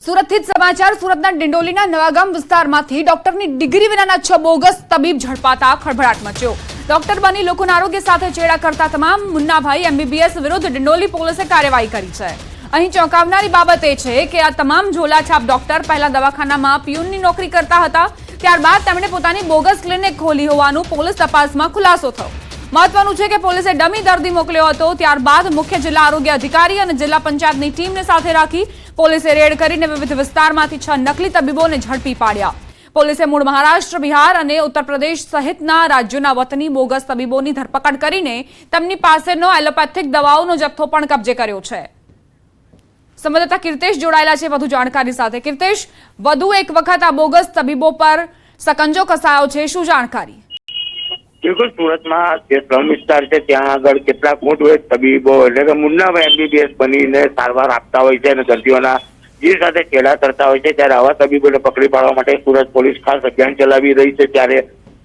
સુરતથી સમાચાર સુરતના ડિંડોલીના નવાગામ વિસ્તારમાંથી ડોક્ટરની ડિગ્રી વિનાના 6 બોગસ તબીબ ઝડપાતા ખળભળાટ મચ્યો। ડોક્ટર બની લોકોના આરોગ્ય સાથે ચેડા કરતા તમામ મુન્નાભાઈ એમબીબીએસ વિરુદ્ધ ડિંડોલી પોલીસે કાર્યવાહી કરી છે। અહીં ચોંકાવનારી બાબત એ છે કે આ તમામ ઝોલાછાપ ડોક્ટર પહેલા દવાખાનામાં પિયુનની નોકરી કરતા હતા, ત્યારબાદ તેમણે પોતાની બોગસ ક્લિનિક ખોલી હોવાનું પોલીસ તપાસમાં ખુલાસો થયો। મહત્વનું છે કે પોલીસે ડમી દર્દી મોકલ્યો હતો, ત્યારબાદ મુખ્ય જિલ્લા આરોગ્ય અધિકારી અને જિલ્લા પંચાયતની ટીમને સાથે રાખી પોલીસે રેડ કરીને વિવિધ વિસ્તારમાંથી 6 નકલી તબીબોને ઝડપી પાડ્યા। પોલીસે મૂળ મહારાષ્ટ્ર, બિહાર અને ઉત્તર પ્રદેશ સહિતના રાજ્યોના વતની બોગસ તબીબોની ધરપકડ કરીને તેમની પાસેનો એલોપેથિક દવાઓનો જથ્થો પણ કબજે કર્યો છે। સંવાદદાતા કીર્તેશ જોડાયેલા છે વધુ જાણકારી સાથે। કીર્તેશ, વધુ એક વખત આ બોગસ તબીબો પર સકંજો કસાયો છે, શું જાણકારી? બિલકુલ, સુરતમાં જે શ્રમ વિસ્તાર છે ત્યાં આગળ કેટલાક મોટવેદ તબીબો એટલે કે મુન્નાભાઈ એમબીબીએસ બનીને સારવાર આપતા હોય છે અને દર્દીઓના જીવ સાથે ચેડા કરતા હોય છે, ત્યારે આવા તબીબોને પકડી પાડવા માટે સુરત પોલીસ ખાસ અભિયાન ચલાવી રહી છે। ત્યારે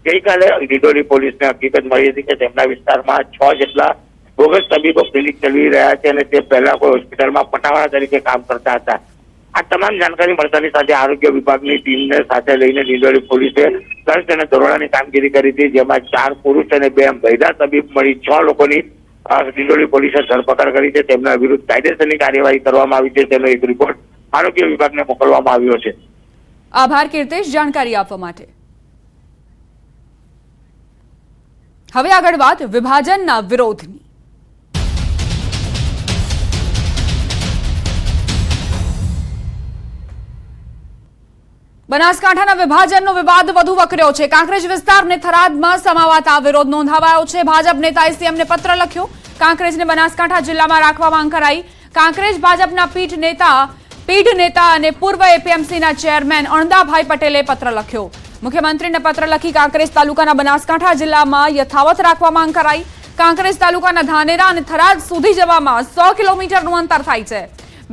ગઈકાલે ડિંડોલી પોલીસને હકીકત મળી હતી કે તેમના વિસ્તારમાં 6 જેટલા બોગસ તબીબો ક્લિનિક ચલાવી રહ્યા છે અને તે પહેલા કોઈ હોસ્પિટલમાં પટાવાળા તરીકે કામ કરતા હતા। આ તમામ જાણકારી મળતાની સાથે આરોગ્ય વિભાગની ટીમને સાથે લઈને ડિંડોલી પોલીસે સર્ચ અને દરોડાની કામગીરી કરી હતી, જેમાં 4 પુરુષ અને 2 મહિલા તબીબ મળી 6 લોકોની ડિંડોલી પોલીસે ધરપકડ કરી છે। તેમના વિરુદ્ધ કાયદેસરની કાર્યવાહી કરવામાં આવી છે, તેનો એક રિપોર્ટ આરોગ્ય વિભાગને મોકલવામાં આવ્યો છે। આભાર કીર્તેશ જાણકારી આપવા માટે। હવે આગળ વાત વિભાજનના વિરોધની। બનાસકાંઠાના વિભાજનનો વિવાદ વધુ વકર્યો છે। કાંકરેજ વિસ્તારને થરાદમાં સમાવાતા વિરોધ નોંધાવાયો છે। ભાજપ નેતાએ સીએમને પત્ર લખ્યો, કાંકરેજને બનાસકાંઠા જિલ્લામાં રાખવા માંગ કરાઈ। કાંકરેજ ભાજપના પીઢ નેતા અને પૂર્વ એપીએમસીના ચેરમેન અણદાભાઈ પટેલે પત્ર લખ્યો। મુખ્યમંત્રીને પત્ર લખી કાંકરેજ તાલુકાના બનાસકાંઠા જિલ્લામાં યથાવત રાખવા માંગ કરાઈ। કાંકરેજ તાલુકાના ધાનેરા અને થરાદ સુધી જવામાં 100 કિલોમીટરનું અંતર થાય છે।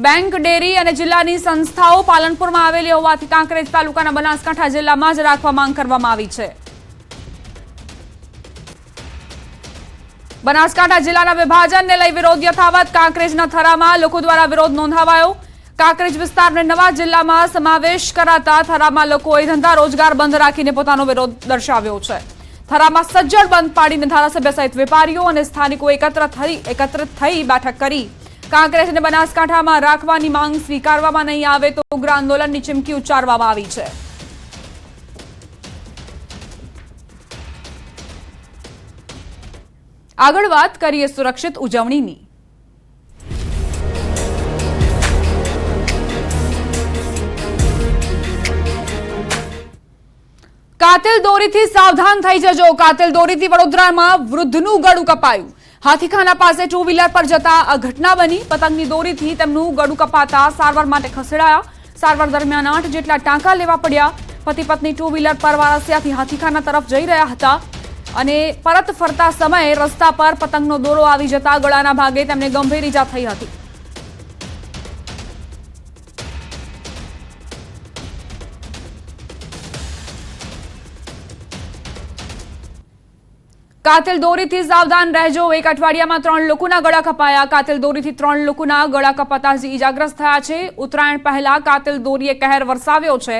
બેંક, ડેરી અને જિલ્લાની સંસ્થાઓ પાલનપુરમાં આવેલી હોવાથી કાંકરેજ તાલુકાના બનાસકાંઠા જિલ્લામાં જ રાખવા માંગ કરવામાં આવી છે। બનાસકાંઠા જિલ્લાના વિભાજનને લઈ વિરોધ યથાવત। કાંકરેજના થરામાં લોકો દ્વારા વિરોધ નોંધાવાયો। કાંકરેજ વિસ્તારને નવા જિલ્લામાં સમાવેશ કરાતા થરામાં લોકોએ ધંધા રોજગાર બંધ રાખીને પોતાનો વિરોધ દર્શાવ્યો છે। થરામાં સજ્જડ બંધ પાડીને ધારાસભ્ય સહિત વેપારીઓ અને સ્થાનિકો એકત્રિત થઈ બેઠક કરી કાંકરેજ અને બનાસકાંઠામાં રાખવાની માંગ સ્વીકારવામાં નહીં આવે તો ઉગ્ર આંદોલનની ચીમકી ઉચ્ચારવામાં આવી છે। આગળ વાત કરીએ સુરક્ષિત ઉજવણીની। કાતિલ દોરીથી સાવધાન થઈ જજો। કાતિલ દોરીથી વડોદરામાં વૃદ્ધનું ગળું કપાયું। હાથીખાના પાસે 2 વ્હીલર પર જતા આ ઘટના બની। પતંગની દોરીથી તેમનું ગળું કપાતા સારવાર માટે ખસેડાયા। સારવાર દરમિયાન 8 જેટલા ટાંકા લેવા પડ્યા। પતિ પત્ની 2 વ્હીલર પર વારાસિયાથી હાથીખાના તરફ જઈ રહ્યા હતા અને પરત ફરતા સમયે રસ્તા પર પતંગનો દોરો આવી જતા ગળાના ભાગે તેમને ગંભીર ઈજા થઈ હતી। કાતિલ દોરીથી સાવધાન રહેજો। 1 અઠવાડિયામાં 3 લોકોના ગળા કપાયા। કાતિલ દોરીથી 3 લોકોના ગળા કપાતા ઈજાગ્રસ્ત થયા છે। ઉત્તરાયણ પહેલા કાતિલ દોરીએ કહેર વરસાવ્યો છે।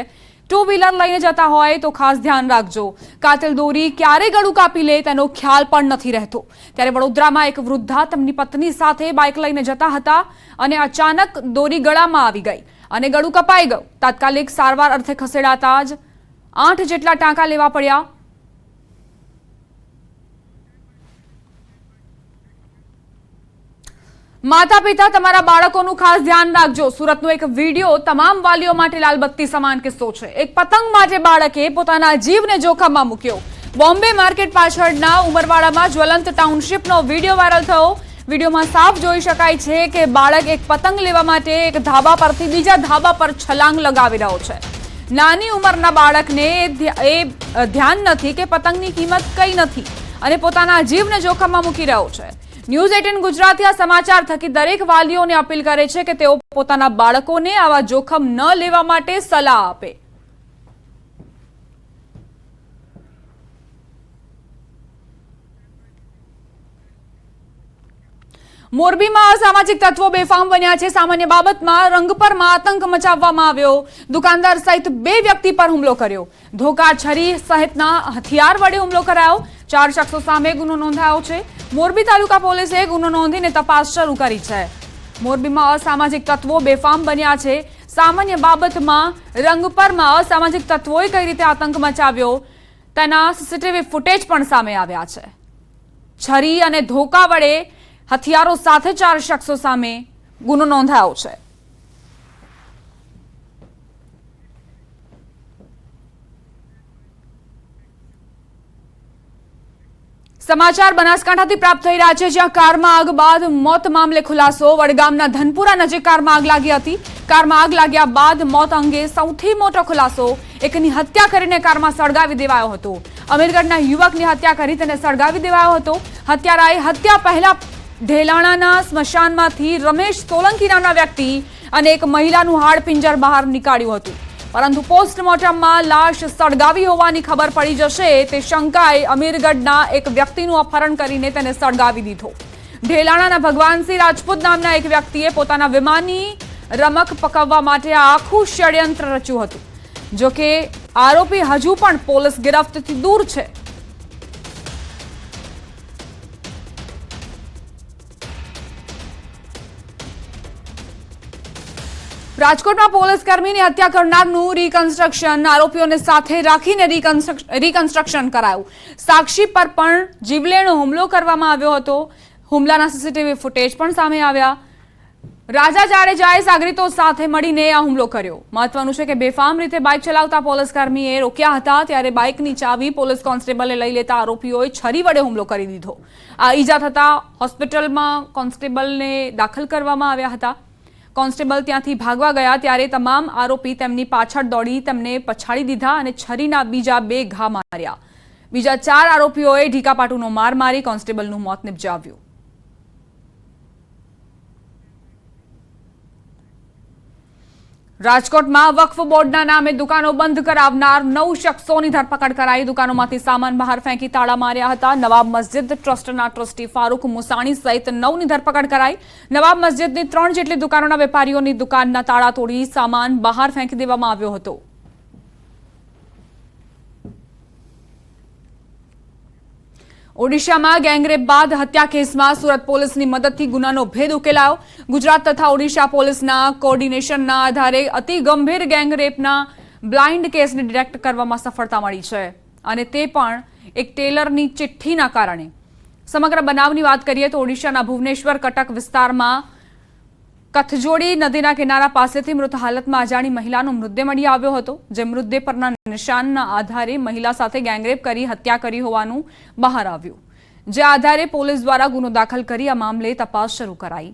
2 વ્હીલર લઈને જતા હોય તો ખાસ ધ્યાન રાખજો। કાતિલ દોરી ક્યારે ગળું કાપી લે તેનો ખ્યાલ પણ નથી રહેતો। ત્યારે વડોદરામાં એક વૃદ્ધા તેમની પત્ની સાથે બાઇક લઈને જતા હતા અને અચાનક દોરી ગળામાં આવી ગઈ અને ગળું કપાઈ ગયું। તાત્કાલિક સારવાર અર્થે ખસેડાતા જ 8 જેટલા ટાંકા લેવા પડ્યા। માતા પિતા તમારા બાળકોનું ખાસ ધ્યાન રાખજો। સુરતનો એક વિડીયો તમામ વાલીઓ માટે લાલબત્તી સમાન કિસ્સો છે। એક પતંગ માટે બાળકે પોતાના જીવને જોખમમાં મૂક્યો। બોમ્બે માર્કેટ પાછળના ઉમરવાડામાં જ્વલંત ટાઉનશીપનો વિડીયો વાયરલ થયો। વિડીયોમાં સાફ જોઈ શકાય છે કે બાળક એક પતંગ લેવા માટે એક ધાબા પરથી બીજા ધાબા પર છલાંગ લગાવી રહ્યો છે। નાની ઉંમરના બાળકને એ ધ્યાન નથી કે પતંગની કિંમત કઈ નથી અને પોતાના જીવને જોખમમાં મૂકી રહ્યો છે। ન્યૂઝ 18 ગુજરાતી આ સમાચાર થકી દરેક વાલીઓને અપીલ કરે છે કે તેઓ પોતાના બાળકોને આવા જોખમ ન લેવા માટે સલાહ આપે। મોરબીમાં અસામાજિક તત્વો બેફામ બન્યા છે। સામાન્ય બાબતમાં રંગપરમાં આતંક મચાવવામાં આવ્યો। દુકાનદાર સહિત 2 વ્યક્તિ પર હુમલો કર્યો। ધોકા, છરી સહિતના હથિયાર વડે હુમલો કરાયો। 4 શખ્સો સામે ગુનો નોંધાયો છે। મોરબી તાલુકા પોલીસે ગુનો નોંધીને તપાસ શરૂ કરી છે। મોરબીમાં અસામાજિક તત્વો બેફામ બન્યા છે। સામાન્ય બાબતમાં રંગપરમાં અસામાજિક તત્વોએ કઈ રીતે આતંક મચાવ્યો તેના સીસીટીવી ફૂટેજ પણ સામે આવ્યા છે। છરી અને ધોકા વડે હથિયારો સાથે 4 શખ્સો સામે ગુનો નોંધાયો છે। સમાચાર બનાસકાંઠાથી પ્રાપ્ત થઈ રહ્યા છે, જ્યાં કારમાં આગ બાદ મોત મામલે ખુલાસો। વડગામના ધનપુરા નજીક કારમાં આગ લાગી હતી। કારમાં આગ લાગ્યા બાદ મોત અંગે સૌથી મોટો ખુલાસો, એકની હત્યા કરીને કારમાં સળગાવી દેવાયો હતો। અમીરગઢના યુવકની હત્યા કરી તેને સળગાવી દેવાયો હતો। હત્યારાએ હત્યા પહેલા ઢેલાણાના સ્મશાનમાંથી રમેશ સોલંકી નામના વ્યક્તિ અને એક મહિલાનું હાડપિંજર બહાર નીકાળ્યું હતું, પરંતુ પોસ્ટમોર્ટમમાં લાશ સળગાવી હોવાની ખબર પડી જશે તે શંકાએ અમીરગઢના એક વ્યક્તિનું અપહરણ કરીને તેને સળગાવી દીધો। ઢેલાણાના ભગવાનસિંહ રાજપૂત નામના એક વ્યક્તિએ પોતાના વિમાનની રમક પકવવા માટે આ આખું ષડયંત્ર રચ્યું હતું। જોકે આરોપી હજુ પણ પોલીસ ગિરફ્તથી દૂર છે। રાજકોટમાં પોલીસ કર્મીની હત્યા કરનારનું રિકન્સ્ટ્રક્શન, આરોપીઓને સાથે રાખીને રિકન્સ્ટ્રક્શન કરાયું। સાક્ષી પર પણ જીવલેણો હુમલો કરવામાં આવ્યો હતો। હુમલાના સીસીટીવી ફૂટેજ પણ સામે આવ્યા। રાજા જાડેજાએ સાગરીતો સાથે મળીને આ હુમલો કર્યો। મહત્વનું છે કે બેફામ રીતે બાઇક ચલાવતા પોલીસ કર્મીએ રોક્યા હતા, ત્યારે બાઇકની ચાવી પોલીસ કોન્સ્ટેબલે લઈ લેતા આરોપીઓએ છરી વડે હુમલો કરી દીધો। આ ઈજા થતા હોસ્પિટલમાં કોન્સ્ટેબલને દાખલ કરવામાં આવ્યા હતા। કોન્સ્ટેબલ ત્યાંથી ભાગવા ગયા ત્યારે તમામ આરોપી તેમની પાછળ દોડી તેમને પછાડી દીધા અને છરીના બીજા 2 ઘા માર્યા। બીજા 4 આરોપીઓએ ઢીકાપાટુનો માર મારી કોન્સ્ટેબલનું મોત નિપજાવ્યું। રાજકોટમાં વક્ફ બોર્ડના નામે દુકાનો બંધ કરાવનાર 9 શખ્સોની ધરપકડ કરાઈ। દુકાનોમાંથી સામાન બહાર ફેંકી તાળા માર્યા હતા। નવાબ મસ્જિદ ટ્રસ્ટના ટ્રસ્ટી ફારૂક મુસાણી સહિત 9ની ધરપકડ કરાઈ। નવાબ મસ્જિદની 3 જેટલી દુકાનોના વેપારીઓની દુકાનના તાળા તોડી સામાન બહાર ફેંકી દેવામાં આવ્યો હતો। ઓડિશામાં ગેંગરેપ બાદ હત્યા કેસમાં સુરત પોલીસની મદદથી ગુનાનો ભેદ ઉકેલાયો। ગુજરાત તથા ઓડિશા પોલીસના કોર્ડિનેશનના આધારે અતિ ગંભીર ગેંગરેપના બ્લાઇન્ડ કેસને ડિટેક્ટ કરવામાં સફળતા મળી છે, અને તે પણ એક ટેલરની ચિઠ્ઠીના કારણે। સમગ્ર બનાવની વાત કરીએ તો ઓડિશાના ભુવનેશ્વર કટક વિસ્તારમાં કથજોડી નદીના કિનારા પાસેથી મૃત હાલતમાં અજાણી મહિલાનો મૃતદેહ મળી આવ્યો હતો, જે મૃતદેહ પરના નિશાનના આધારે મહિલા સાથે ગેંગરેપ કરી હત્યા કરી હોવાનું બહાર આવ્યું, જે આધારે પોલીસ દ્વારા ગુનો દાખલ કરી આ મામલે તપાસ શરૂ કરાઈ।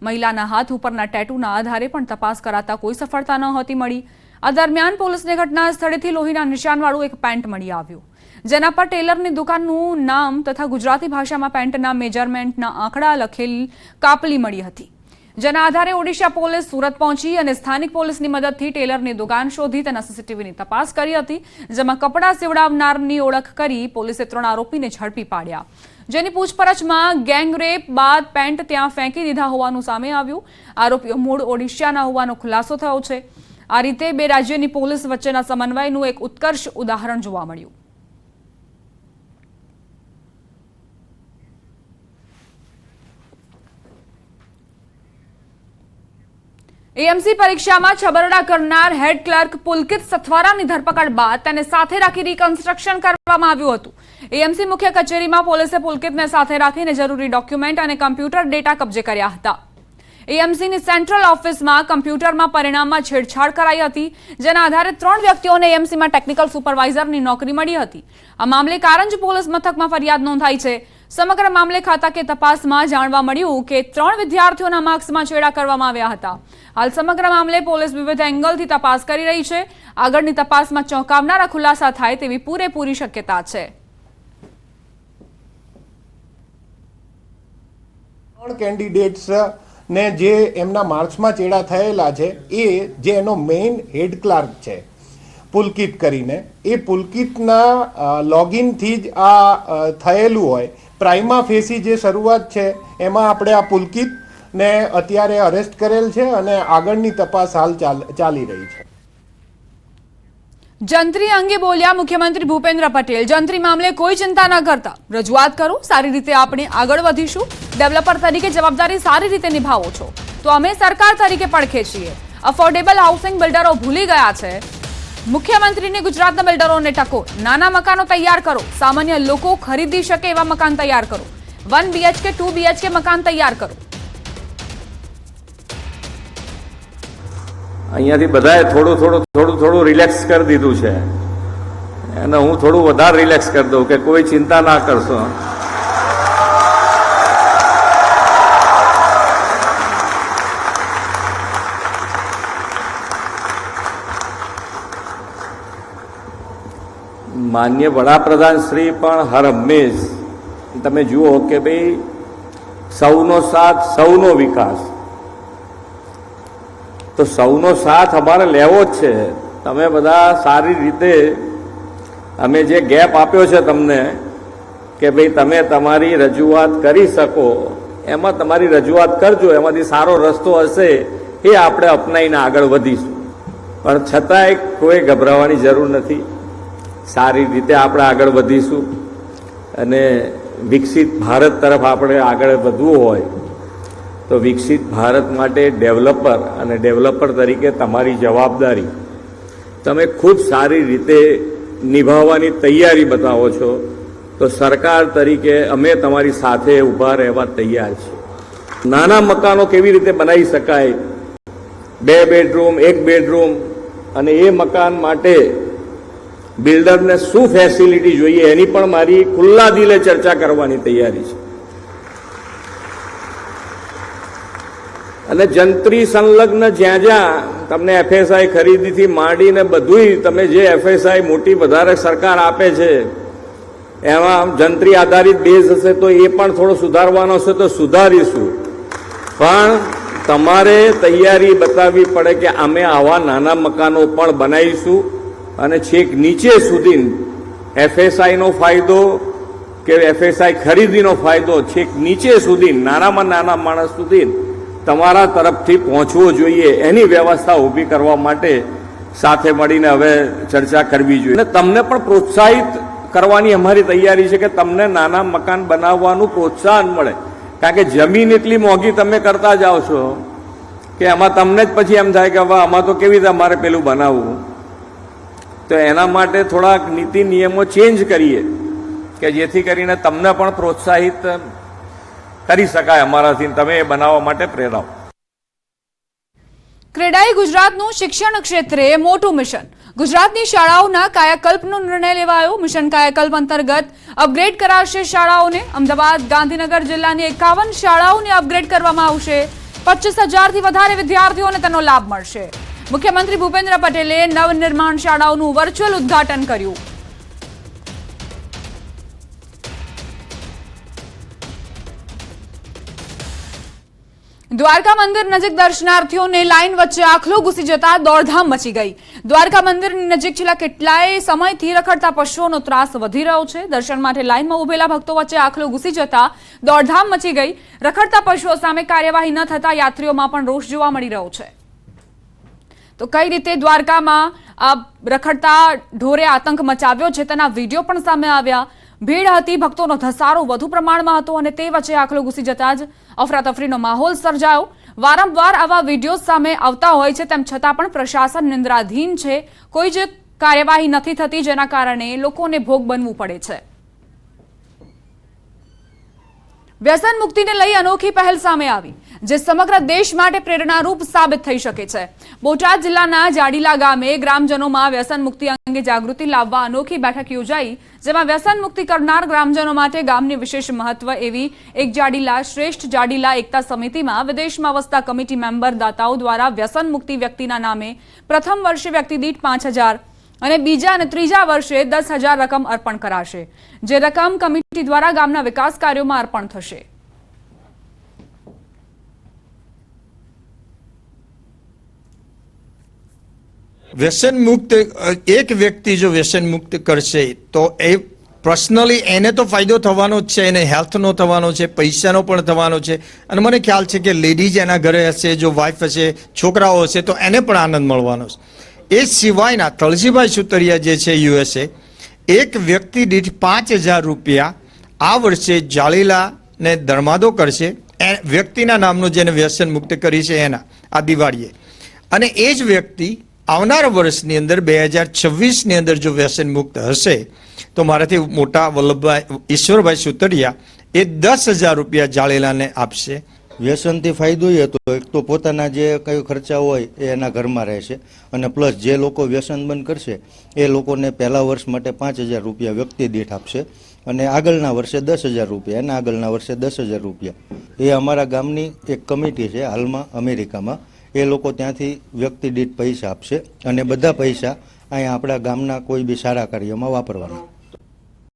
મહિલાના હાથ ઉપરના ટેટુના આધારે પણ તપાસ કરાતા કોઈ સફળતા નહોતી મળી। આ દરમિયાન પોલીસને ઘટના સ્થળેથી લોહીના નિશાનવાળું એક પેન્ટ મળી આવ્યું, જેના પર ટેલરની દુકાનનું નામ તથા ગુજરાતી ભાષામાં પેન્ટના મેજરમેન્ટના આંકડા લખેલ કાપલી મળી હતી, જેના આધારે ઓડિશા પોલીસ સુરત પહોંચી અને સ્થાનિક પોલીસની મદદથી ટેલરની દુકાન શોધી તેના સીસીટીવીની તપાસ કરી હતી, જેમાં કપડાં સીવડાવનારની ઓળખ કરી પોલીસે 3 આરોપીને ઝડપી પાડ્યા, જેની પૂછપરછમાં ગેંગરેપ બાદ પેન્ટ ત્યાં ફેંકી દીધા હોવાનું સામે આવ્યું। આરોપીઓ મૂળ ઓડિશાના હોવાનો ખુલાસો થયો છે। આ રીતે 2 રાજ્યોની પોલીસ વચ્ચેના સમન્વયનું એક ઉત્કર્ષ ઉદાહરણ જોવા મળ્યું। એએમસી પરીક્ષામાં છબરડા કરનાર હેડ ક્લર્ક પુલકિત સથવારાની ધરપકડ બાદ તેને સાથે રાખી રિકન્સ્ટ્રક્શન કરવામાં આવ્યું હતું। એએમસી મુખ્ય કચેરીમાં પોલીસે પુલકિતને સાથે રાખીને જરૂરી ડોક્યુમેન્ટ અને કમ્પ્યુટર ડેટા કબજે કર્યા હતા। એએમસીની સેન્ટ્રલ ઓફિસમાં કમ્પ્યુટરમાં પરિણામમાં છેડછાડ કરાઈ હતી, જેના આધારે 3 વ્યક્તિઓને એએમસીમાં ટેકનિકલ સુપરવાઇઝરની નોકરી મળી હતી। આ મામલે કારંજ પોલીસ મથકમાં ફરિયાદ નોંધાઈ છે। સમગ્ર મામલે ખાતાકીય તપાસમાં જાણવા મળ્યું કે 3 વિદ્યાર્થીઓના માર્ક્સમાં છેડા કરવામાં આવ્યા હતા। હાલ સમગ્ર મામલે પોલીસ વિવિધ એંગલથી તપાસ કરી રહી છે। આગળની તપાસમાં ચોંકાવનારા ખુલાસા થાય તેવી પૂરેપૂરી શક્યતા છે। 3 કેન્ડિડેટ્સ ને જે એમના માર્ક્સમાં ચેડા થયેલા છે એ જે એનો મેઇન હેડ ક્લાર્ક છે પુલકિત કરીને, એ પુલકિતના લોગિનથી જ આ થયેલું હોય પ્રાઇમા ફેસી જે શરૂઆત છે એમાં આપણે આ પુલકિતને અત્યારે અરેસ્ટ કરેલ છે અને આગળની તપાસ હાલ ચાલી રહી છે. જંત્રી અંગે બોલ્યા મુખ્યમંત્રી ભૂપેન્દ્ર પટેલ. જંત્રી મામલે કોઈ ચિંતા ન કરતા, રજૂઆત કરો, સારી રીતે આપણે આગળ વધીશું. ડેવલપર તરીકે જવાબદારી સારી રીતે નિભાવો છો તો અમે સરકાર તરીકે પડખે છીએ. અફોર્ડેબલ હાઉસિંગ બિલ્ડરો ભૂલી ગયા છે. મુખ્યમંત્રીને ગુજરાતના બિલ્ડરોને ટકો, નાના મકાનો તૈયાર કરો, સામાન્ય લોકો ખરીદી શકે એવા મકાન તૈયાર કરો. 1 BHK 2 BHK મકાન તૈયાર કરો. અહીંયાથી બધાએ થોડું રિલેક્સ કરી દીધું છે અને હું થોડું વધારે રિલેક્સ કરી દઉં કે કોઈ ચિંતા ના કરશો. માન્ય વડાપ્રધાન શ્રી પણ હર હંમેશ તમે જુઓ કે ભાઈ સૌનો સાથ સૌનો વિકાસ, તો સૌનો સાથ અમારે લેવો જ છે. તમે બધા સારી રીતે, અમે જે ગેપ આપ્યો છે તમને કે ભાઈ તમે તમારી રજૂઆત કરી શકો, એમાં તમારી રજૂઆત કરજો, એમાંથી સારો રસ્તો હશે એ આપણે અપનાવીને આગળ વધીશું. પણ છતાંય કોઈ ગભરાવાની જરૂર નથી. સારી રીતે આપણે આગળ વધીશું અને વિકસિત ભારત તરફ આપણે આગળ વધવું હોય તો વિકસિત ભારત માટે ડેવલપર અને ડેવલપર તરીકે તમારી જવાબદારી તમે ખૂબ સારી રીતે નિભાવવાની તૈયારી બતાવો છો તો સરકાર તરીકે અમે તમારી સાથે ઊભા રહેવા તૈયાર છીએ. નાના મકાનો કેવી રીતે બનાવી શકાય, 2 બેડરૂમ 1 બેડરૂમ, અને એ મકાન માટે બિલ્ડરને શું ફેસિલિટી જોઈએ એની પણ મારી ખુલ્લા દિલે ચર્ચા કરવાની તૈયારી છે. અને જંત્રી સંલગ્ન જ્યાં જ્યાં તમને FSI ખરીદીથી માંડીને બધુંય તમે જે FSI મોટી વધારે સરકાર આપે છે એમાં જંત્રી આધારિત બેઝ હશે તો એ પણ થોડો સુધારવાનો હશે તો સુધારીશું. પણ તમારે તૈયારી બતાવવી પડે કે અમે આવા નાના મકાનો પણ બનાવીશું અને છેક નીચે સુધી FSIનો ફાયદો કે FSI ખરીદીનો ફાયદો છેક નીચે સુધી નાનામાં નાના માણસ સુધી તમારા તરફથી પહોંચવો જોઈએ. એની વ્યવસ્થા ઊભી કરવા માટે સાથે મળીને હવે ચર્ચા કરવી જોઈએ. અને તમને પણ પ્રોત્સાહિત કરવાની અમારી તૈયારી છે કે તમને નાના મકાન બનાવવાનું પ્રોત્સાહન મળે. કારણ કે જમીન એટલી મોંઘી તમે કરતા જાઓ છો કે એમાં તમને જ પછી એમ થાય કે હવે આમાં તો કેવી રીતે અમારે પેલું બનાવવું. તો એના માટે થોડાક નીતિ નિયમો ચેન્જ કરીએ કે જેથી કરીને તમને પણ પ્રોત્સાહિત કરી શકાય અમારાથી, તમે એ બનાવવા માટે પ્રેરાવો. ક્રેડાઈ ગુજરાતનું શિક્ષણ ક્ષેત્રે મોટું મિશન. ગુજરાતની શાળાઓના કાયાકલ્પનો નિર્ણય લેવાયો. મિશન કાયાકલ્પ અંતર્ગત અપગ્રેડ કરાશે શાળાઓને. અમદાવાદ, ગાંધીનગર જિલ્લાની 51 શાળાઓને અપગ્રેડ કરવામાં આવશે. 25,000થી વધારે વિદ્યાર્થીઓને તેનો લાભ મળશે. મુખ્યમંત્રી ભૂપેન્દ્ર પટેલે નવનિર્માણ શાળાઓનું વર્ચ્યુઅલ ઉદ્ઘાટન કર્યું. દ્વારકા મંદિર નજીક દર્શનાર્થીઓને લાઇન વચ્ચે આખલો ઘૂસી જતા દોડધામ મચી ગઈ. દ્વારકા મંદિરની નજીક છેલ્લા કેટલાય સમયથી રખડતા પશુઓનો ત્રાસ વધી રહ્યો છે. દર્શન માટે લાઇનમાં ઉભેલા ભક્તો વચ્ચે આખલો ઘૂસી જતા દોડધામ મચી ગઈ. રખડતા પશુઓ સામે કાર્યવાહી ન થતા યાત્રીઓમાં પણ રોષ જોવા મળી રહ્યો છે. તો કઈ રીતે દ્વારકામાં રખડતા ઢોરે આતંક મચાવ્યો છે તેના વિડીયો પણ સામે આવ્યા. ભીડ હતી, ભક્તોનો ધસારો વધુ પ્રમાણમાં હતો અને તે વચ્ચે આખલો ઘૂસી જતા જ અફરાતફરીનો માહોલ સર્જાયો. વારંવાર આવા વિડીયો સામે આવતા હોય છે તેમ છતાં પણ પ્રશાસન નિંદ્રાધીન છે. કોઈ જ કાર્યવાહી નથી થતી જેના કારણે લોકોને ભોગ બનવું પડે છે. વ્યસન મુક્તિને લઈ અનોખી પહેલ સામે આવી જે સમગ્ર દેશ માટે પ્રેરણારૂપ સાબિત થઈ શકે છે. બોટાદ જિલ્લાના જાડીલા ગામે ગ્રામજનોમાં વ્યસન મુક્તિ અંગે જાગૃતિ લાવવા અનોખી બેઠક યોજાઈ, જેમાં વ્યસન મુક્તિ કરનાર ગ્રામજનો માટે ગામની વિશેષ મહત્વ એવી એક જાડીલા શ્રેષ્ઠ જાડીલા એકતા સમિતિમાં વિદેશમાં વસતા કમિટી મેમ્બર દાતાઓ દ્વારા વ્યસન મુક્તિ વ્યક્તિના નામે પ્રથમ વર્ષે વ્યક્તિ દીઠ 5,000 અને બીજા અને ત્રીજા વર્ષે 10,000 રકમ અર્પણ કરાશે. જે રકમ કમિટી દ્વારા ગામના વિકાસ કાર્યોમાં અર્પણ થશે. व्यसन मुक्त एक व्यक्ति जो व्यसन मुक्त करશે તો એ પર્સનલી એને તો ફાયદો થવાનો જ છે, એને હેલ્થનો થવાનો છે, પૈસાનો પણ થવાનો છે. અને મને ખ્યાલ છે કે લેડીઝ એના ઘરે હશે, જો વાઇફ હશે, છોકરાઓ હશે તો એને પણ આનંદ મળવાનો છે. એ સિવાયના તળજીભાઈ સુતરિયા જે છે USA, એક વ્યક્તિ દીઠ 5,000 રૂપિયા આ વર્ષે જાળીલાને ધર્માદો કરશે, વ્યક્તિના નામનું જેને વ્યસન મુક્ત કરી છે એના આ દિવાળીએ. અને એ જ વ્યક્તિ આવનાર વર્ષની અંદર 2026ની અંદર જો વ્યસન મુક્ત હશે તો મારાથી મોટા વલ્લભભાઈ ઈશ્વરભાઈ સુતરિયા એ 10,000 રૂપિયા જાળેલાને આપશે. વ્યસનથી ફાયદો એ હતો, એક તો પોતાના જે કઈ ખર્ચા હોય એ એના ઘરમાં રહેશે, અને પ્લસ જે લોકો વ્યસન બંધ કરશે એ લોકોને પહેલા વર્ષ માટે 5,000 રૂપિયા વ્યક્તિ દીઠ આપશે, અને આગળના વર્ષે 10,000 રૂપિયા, અને આગળના વર્ષે 10,000 રૂપિયા. એ અમારા ગામની એક કમિટી છે હાલમાં અમેરિકામાં, એ લોકો ત્યાંથી વ્યક્તિ દીઠ પૈસા આપશે, અને બધા પૈસા અહીંયા આપણા ગામના કોઈ બી સારા કાર્યમાં વાપરવાના.